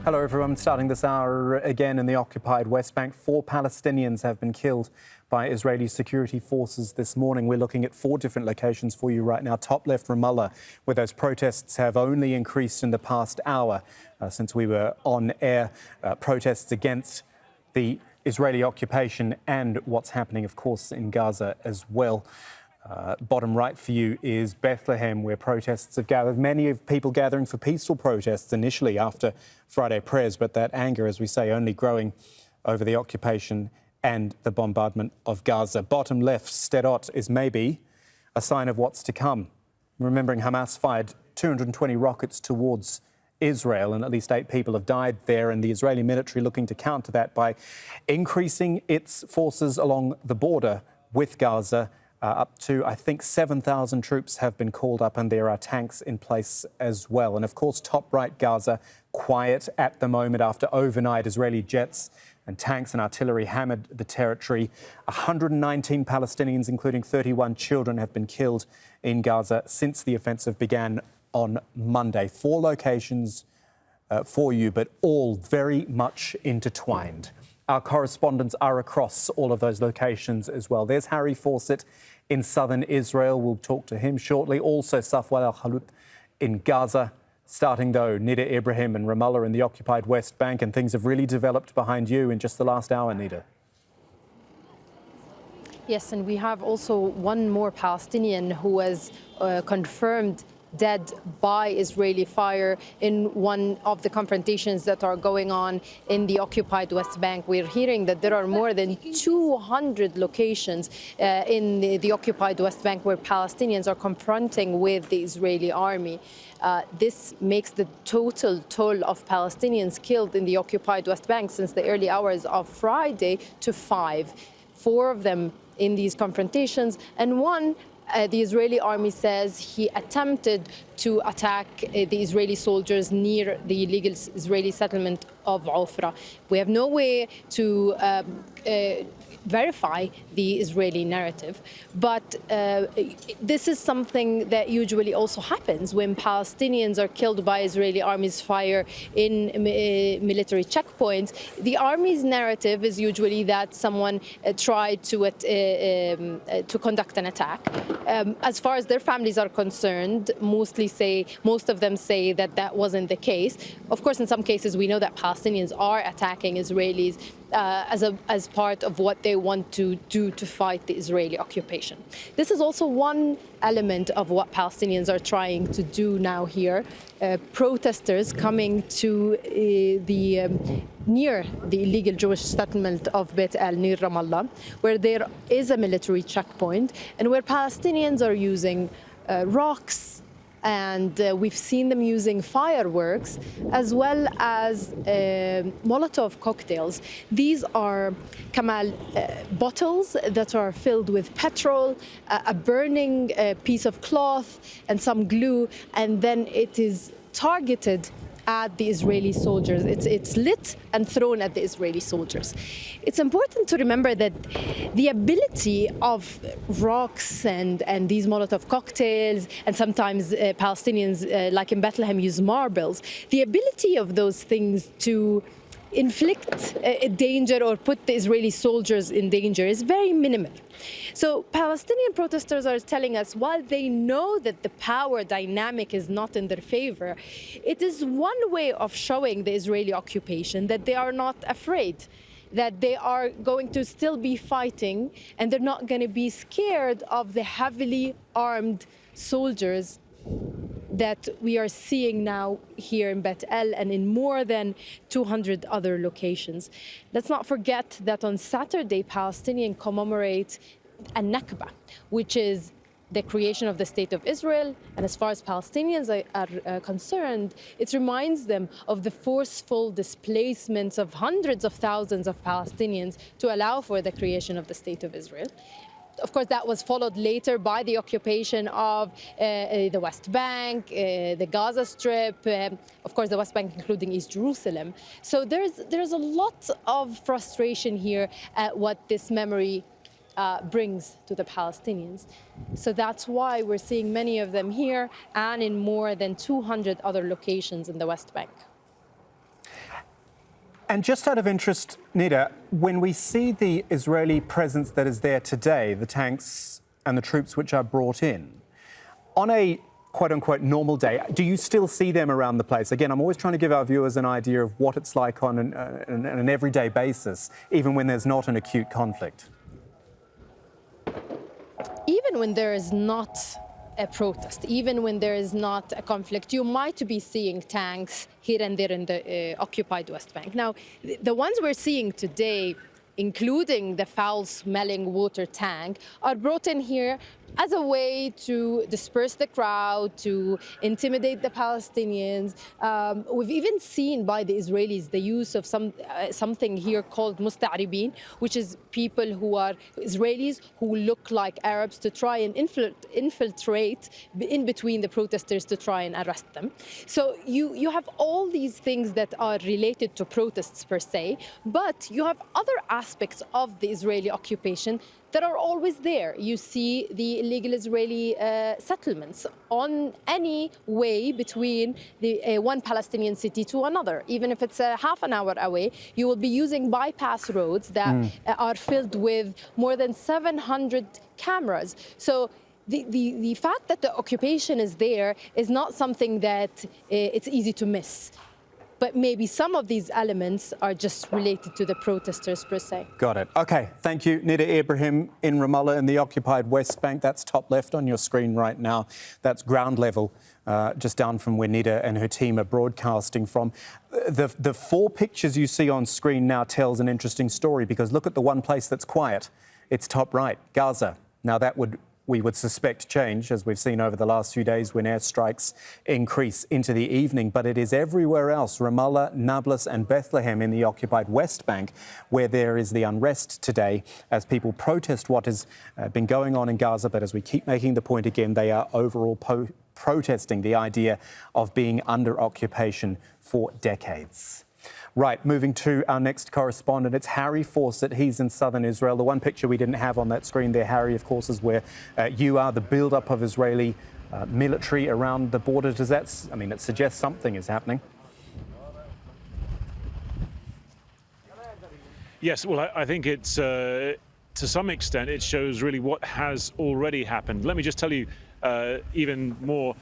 Hello everyone. Starting this hour again in the occupied West Bank, 4 Palestinians have been killed by Israeli security forces this morning. We're looking at 4 different locations for you right now. Top left, Ramallah, where those protests have only increased in the past hour since we were on air. Protests against the Israeli occupation and what's happening, of course, in Gaza as well. Bottom right for you is Bethlehem, where protests have gathered. Many of people gathering for peaceful protests initially after Friday prayers, but that anger, as we say, only growing over the occupation and the bombardment of Gaza. Bottom left, Sderot, is maybe a sign of what's to come. Remembering Hamas fired 220 rockets towards Israel, and at least 8 people have died there, and the Israeli military looking to counter that by increasing its forces along the border with Gaza. Up to, I think, 7,000 troops have been called up, and there are tanks in place as well. And of course, top right Gaza, quiet at the moment after overnight Israeli jets and tanks and artillery hammered the territory. 119 Palestinians, including 31 children, have been killed in Gaza since the offensive began on Monday. 4 locations for you, but all very much intertwined. Our correspondents are across all of those locations as well. There's Harry Fawcett in southern Israel. We'll talk to him shortly. Also, Safwat Al-Khalut in Gaza. Starting, though, Nida Ibrahim and Ramallah in the occupied West Bank. And things have really developed behind you in just the last hour, Nida. Yes, and we have also one more Palestinian who was confirmed dead by Israeli fire in one of the confrontations that are going on in the occupied West Bank. We're hearing that there are more than 200 locations in the occupied West Bank where Palestinians are confronting with the Israeli army. This makes the total toll of Palestinians killed in the occupied West Bank since the early hours of Friday to 5. 4 of them in these confrontations, and one the Israeli army says he attempted to attack the Israeli soldiers near the illegal Israeli settlement of Ofra. We have no way to verify the Israeli narrative, but this is something that usually also happens when Palestinians are killed by Israeli army's fire in military checkpoints. The army's narrative is usually that someone tried to conduct an attack. As far as their families are concerned, most of them say that that wasn't the case. Of course, in some cases, we know that Palestinians are attacking Israelis as part of what they want to do to fight the Israeli occupation. This is also one element of what Palestinians are trying to do now here. Protesters coming to near the illegal Jewish settlement of Beit El near Ramallah, where there is a military checkpoint and where Palestinians are using rocks, and we've seen them using fireworks as well as Molotov cocktails. These are Kamal bottles that are filled with petrol, a burning piece of cloth and some glue, and then it is targeted at the Israeli soldiers. It's lit and thrown at the Israeli soldiers. It's important to remember that the ability of rocks and these Molotov cocktails, and sometimes Palestinians, like in Bethlehem, use marbles, the ability of those things to inflict danger or put the Israeli soldiers in danger is very minimal. So Palestinian protesters are telling us, while they know that the power dynamic is not in their favor, it is one way of showing the Israeli occupation that they are not afraid, that they are going to still be fighting, and they're not going to be scared of the heavily armed soldiers that we are seeing now here in Beit El and in more than 200 other locations. Let's not forget that on Saturday, Palestinians commemorate a Nakba, which is the creation of the State of Israel. And as far as Palestinians are concerned, it reminds them of the forceful displacements of hundreds of thousands of Palestinians to allow for the creation of the State of Israel. Of course, that was followed later by the occupation of the West Bank, the Gaza Strip, of course, the West Bank, including East Jerusalem. So there's a lot of frustration here at what this memory brings to the Palestinians. So that's why we're seeing many of them here and in more than 200 other locations in the West Bank. And just out of interest, Nida, when we see the Israeli presence that is there today, the tanks and the troops which are brought in, on a quote-unquote normal day, do you still see them around the place? Again, I'm always trying to give our viewers an idea of what it's like on an everyday basis, even when there's not an acute conflict. Even when there is not a protest, even when there is not a conflict, you might be seeing tanks here and there in the occupied West Bank. Now, the ones we're seeing today, including the foul-smelling water tank, are brought in here as a way to disperse the crowd, to intimidate the Palestinians. We've even seen by the Israelis the use of something here called musta'ribin, which is people who are Israelis who look like Arabs, to try and infiltrate in between the protesters to try and arrest them. So you have all these things that are related to protests per se, but you have other aspects of the Israeli occupation that are always there. You see the illegal Israeli settlements on any way between the one Palestinian city to another. Even if it's a half an hour away, you will be using bypass roads that are filled with more than 700 cameras. So the fact that the occupation is there is not something that it's easy to miss. But maybe some of these elements are just related to the protesters per se. Got it. OK, thank you. Nida Ibrahim in Ramallah in the occupied West Bank. That's top left on your screen right now. That's ground level, just down from where Nida and her team are broadcasting from. The four pictures you see on screen now tells an interesting story, because look at the one place that's quiet. It's top right, Gaza. Now that we would suspect change, as we've seen over the last few days when airstrikes increase into the evening. But it is everywhere else, Ramallah, Nablus and Bethlehem in the occupied West Bank, where there is the unrest today as people protest what has been going on in Gaza. But as we keep making the point again, they are overall protesting the idea of being under occupation for decades. Right, moving to our next correspondent, it's Harry Fawcett. He's in southern Israel. The one picture we didn't have on that screen there, Harry, of course, is where you are, the build-up of Israeli military around the border. Does that, I mean, it suggests something is happening? Yes, well, I think it's, to some extent, it shows really what has already happened. Let me just tell you, even more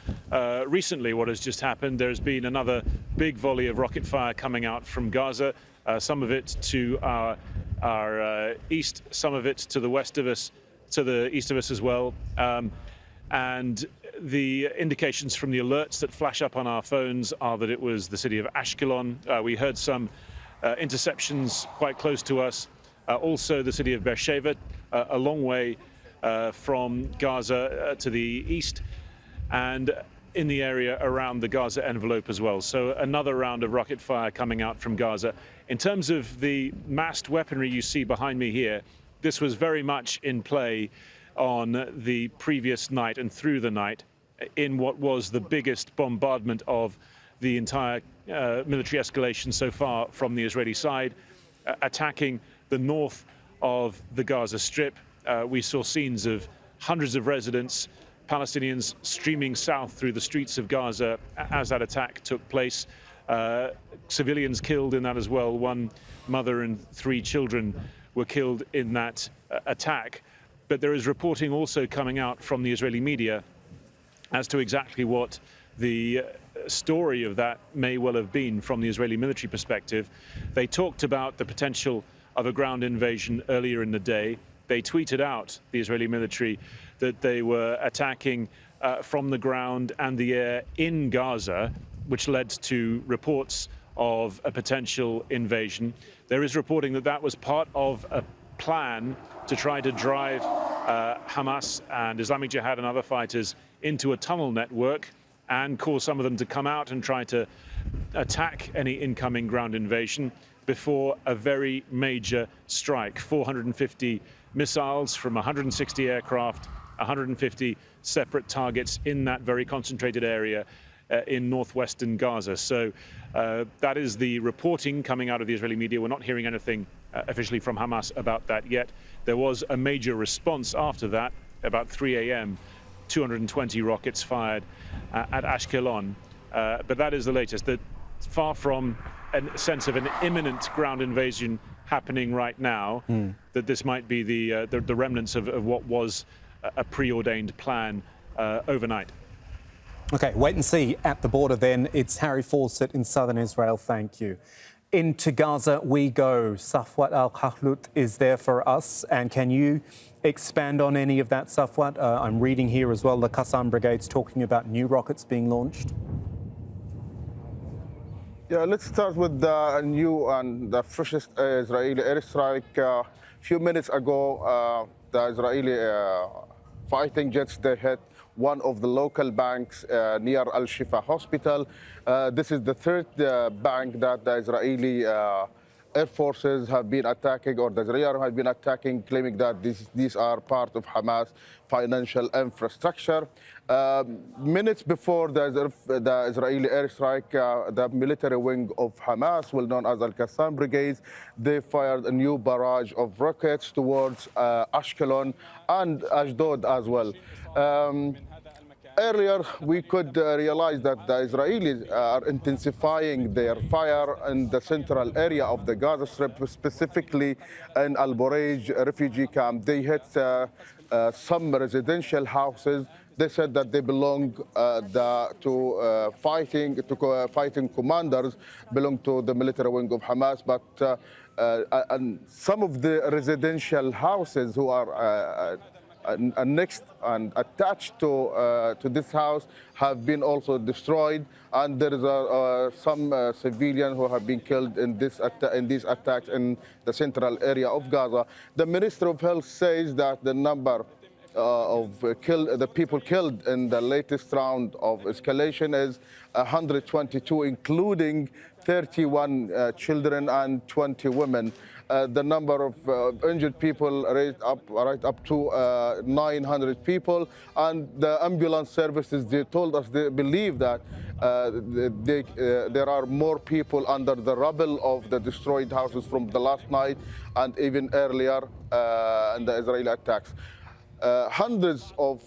recently what has just happened. There's been another big volley of rocket fire coming out from Gaza, some of it to our east, some of it to the west of us, to the east of us as well. And the indications from the alerts that flash up on our phones are that it was the city of Ashkelon. We heard some interceptions quite close to us. Also the city of Beersheba, a long way from Gaza to the east, and in the area around the Gaza envelope as well. So another round of rocket fire coming out from Gaza. In terms of the massed weaponry you see behind me here, this was very much in play on the previous night and through the night in what was the biggest bombardment of the entire military escalation so far from the Israeli side, attacking the north of the Gaza Strip. We saw scenes of hundreds of residents, Palestinians streaming south through the streets of Gaza as that attack took place. Civilians killed in that as well. One mother and 3 children were killed in that attack. But there is reporting also coming out from the Israeli media as to exactly what the story of that may well have been from the Israeli military perspective. They talked about the potential of a ground invasion earlier in the day. They tweeted out, the Israeli military, that they were attacking from the ground and the air in Gaza, which led to reports of a potential invasion. There is reporting that that was part of a plan to try to drive Hamas and Islamic Jihad and other fighters into a tunnel network and cause some of them to come out and try to attack any incoming ground invasion before a very major strike. 450 missiles from 160 aircraft, 150 separate targets in that very concentrated area in northwestern Gaza. So that is the reporting coming out of the Israeli media. We're not hearing anything officially from Hamas about that yet. There was a major response after that, about 3 a.m., 220 rockets fired at Ashkelon. But that is the latest. That far from a sense of an imminent ground invasion happening right now, that this might be the remnants of what was a preordained plan overnight. OK, wait and see at the border then. It's Harry Fawcett in southern Israel. Thank you. Into Gaza we go. Safwat Al-Khahlut is there for us. And can you expand on any of that, Safwat? I'm reading here as well, the Qassam Brigade's talking about new rockets being launched. Yeah, let's start with the new and the freshest Israeli airstrike. A few minutes ago, the Israeli fighting jets, they hit one of the local banks near Al-Shifa hospital. This is the third bank that the Israeli air forces have been attacking, or the Israeli army have been attacking, claiming that these are part of Hamas financial infrastructure. Minutes before the Israeli airstrike, the military wing of Hamas, well known as Al-Qassam Brigades, they fired a new barrage of rockets towards Ashkelon and Ashdod as well. Earlier, we could realize that the Israelis are intensifying their fire in the central area of the Gaza Strip, specifically in Al-Bureij refugee camp. They hit some residential houses. They said that they belong to fighting commanders, belong to the military wing of Hamas, but and some of the residential houses who are next and attached to this house have been also destroyed, and there is some civilians who have been killed in these attacks in the central area of Gaza. The Minister of Health says that the number of the people killed in the latest round of escalation is 122, including 31 children and 20 women. The number of injured people right up to 900 people, and the ambulance services, they told us they believe that there are more people under the rubble of the destroyed houses from the last night and even earlier in the Israeli attacks. Hundreds of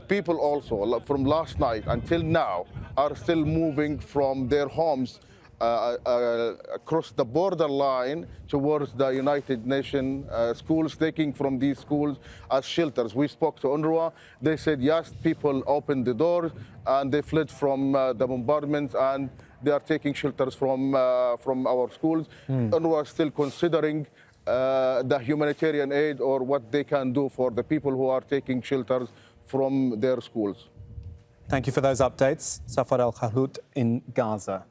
people also from last night until now are still moving from their homes across the borderline towards the United Nations schools, taking from these schools as shelters. We spoke to UNRWA. They said, yes, people opened the doors and they fled from the bombardments, and they are taking shelters from our schools. UNRWA is still considering the humanitarian aid or what they can do for the people who are taking shelters from their schools. Thank you for those updates. Safwat Al-Khahlut in Gaza.